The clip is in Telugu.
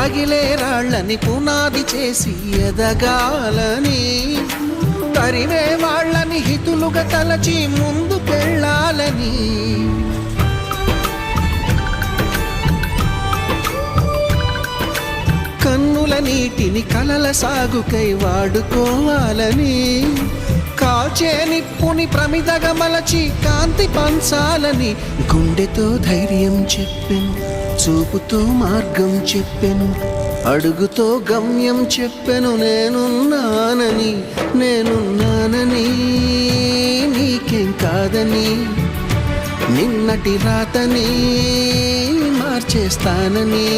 తగిలే రాళ్ళని పునాది చేసి ఎదగాలని, తరివే వాళ్ళని హితులుగా తలచి ముందుకెళ్ళాలని, కన్నుల నీటిని కలల సాగుకై వాడుకోవాలని, కాచే నిప్పుని ప్రమిదగా మలచి కాంతి పంచాలని, గుండెతో ధైర్యం చెప్పెను, చూపుతో మార్గం చెప్పెను, అడుగుతో గమ్యం చెప్పెను. నేనున్నానని నీకేం కాదని, నిన్నటి రాతని మార్చేస్తానని.